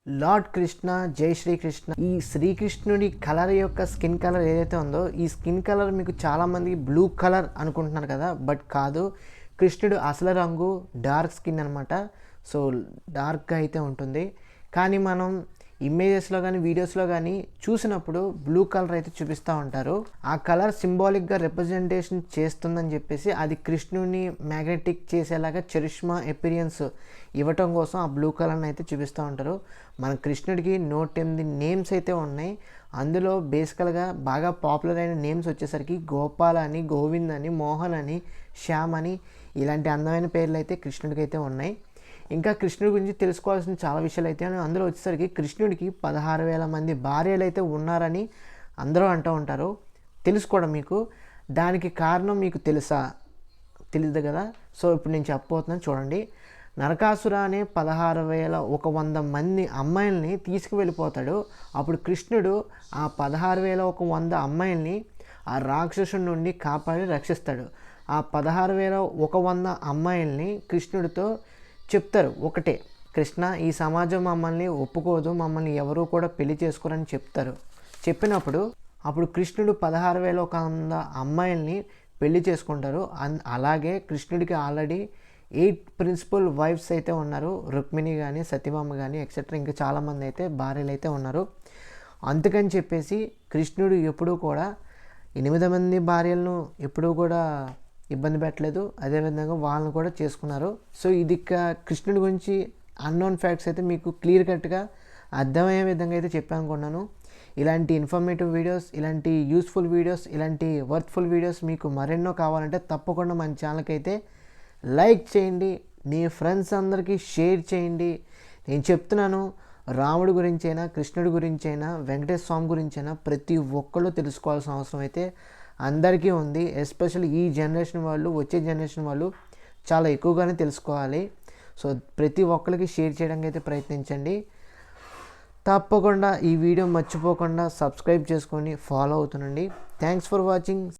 Lord Krishna, జై శ్రీకృష్ణ. ఈ శ్రీకృష్ణుడి కలర్ యొక్క స్కిన్ కలర్ ఏదైతే ఉందో, ఈ స్కిన్ కలర్ మీకు చాలామంది బ్లూ కలర్ అనుకుంటున్నారు కదా, బట్ కాదు. కృష్ణుడు అసలు రంగు డార్క్ స్కిన్ అనమాట. సో డార్క్గా అయితే ఉంటుంది. కానీ మనం ఇమేజెస్లో కానీ వీడియోస్లో కానీ చూసినప్పుడు బ్లూ కలర్ అయితే చూపిస్తూ ఉంటారు. ఆ కలర్ సింబాలిక్గా రిప్రజెంటేషన్ చేస్తుందని చెప్పేసి అది కృష్ణుడిని మ్యాగ్నెటిక్ చేసేలాగా చరిష్మా ఎపీరియన్స్ ఇవ్వటం కోసం ఆ బ్లూ కలర్ని అయితే చూపిస్తూ ఉంటారు. మన కృష్ణుడికి 108 నేమ్స్ అయితే ఉన్నాయి. అందులో బేసికల్గా బాగా పాపులర్ అయిన నేమ్స్ వచ్చేసరికి గోపాల్ అని, గోవింద్ అని, మోహన్ అని, శ్యామ్ అని, ఇలాంటి అందమైన పేర్లు అయితే కృష్ణుడికి అయితే ఉన్నాయి. ఇంకా కృష్ణుడి గురించి తెలుసుకోవాల్సిన చాలా విషయాలు అయితే అందులో వచ్చేసరికి కృష్ణుడికి 16,000 మంది భార్యలు అయితే ఉన్నారని అందరూ అంటూ ఉంటారు. తెలుసుకోవడం మీకు దానికి కారణం మీకు తెలుసా? తెలియదు కదా. సో ఇప్పుడు నేను చెప్పబోతున్నాను, చూడండి. నరకాసుర అనే 16,100 మంది అమ్మాయిల్ని తీసుకువెళ్ళిపోతాడు. అప్పుడు కృష్ణుడు ఆ 16,100 అమ్మాయిల్ని ఆ రాక్షసుడి నుండి కాపాడి రక్షిస్తాడు. ఆ 16,100 అమ్మాయిల్ని కృష్ణుడితో చెప్తారు ఒకటే, కృష్ణ, ఈ సమాజం మమ్మల్ని ఒప్పుకోదు, మమ్మల్ని ఎవరూ కూడా పెళ్లి చేసుకోరని చెప్తారు. చెప్పినప్పుడు అప్పుడు కృష్ణుడు 16,100 అమ్మాయిల్ని పెళ్లి చేసుకుంటారు. అలాగే కృష్ణుడికి ఆల్రెడీ 8 ప్రిన్సిపల్ వైఫ్స్ అయితే ఉన్నారు. రుక్మిణి కానీ, సత్యభామ కానీ ఎక్సెట్రా ఇంకా చాలామంది అయితే భార్యలు అయితే ఉన్నారు. అందుకని చెప్పేసి కృష్ణుడు ఎప్పుడూ కూడా 8 మంది భార్యలను ఎప్పుడూ కూడా ఇబ్బంది పెట్టలేదు. అదేవిధంగా వాళ్ళని కూడా చేసుకున్నారు. సో ఇది కృష్ణుడి గురించి అన్నోన్ ఫ్యాక్ట్స్ అయితే మీకు క్లియర్ కట్గా అర్థమయ్యే విధంగా అయితే చెప్పాను అనుకున్నాను. ఇలాంటి ఇన్ఫర్మేటివ్ వీడియోస్, ఇలాంటి యూస్ఫుల్ వీడియోస్, ఇలాంటి వర్త్ఫుల్ వీడియోస్ మీకు మరెన్నో కావాలంటే తప్పకుండా మన ఛానల్కి అయితే లైక్ చేయండి, మీ ఫ్రెండ్స్ అందరికీ షేర్ చేయండి. నేను చెప్తున్నాను, రాముడి గురించైనా, కృష్ణుడి గురించైనా, వెంకటేశ్వర స్వామి గురించైనా ప్రతి ఒక్కళ్ళు తెలుసుకోవాల్సిన అవసరం అయితే అందరికీ ఉంది. ఎస్పెషల్లీ ఈ జనరేషన్ వాళ్ళు, వచ్చే జనరేషన్ వాళ్ళు చాలా ఎక్కువగానే తెలుసుకోవాలి. సో ప్రతి ఒక్కరికి షేర్ చేయడానికి అయితే ప్రయత్నించండి. తప్పకుండా ఈ వీడియో మర్చిపోకుండా సబ్స్క్రైబ్ చేసుకొని ఫాలో అవుతుండండి. Thanks for watching.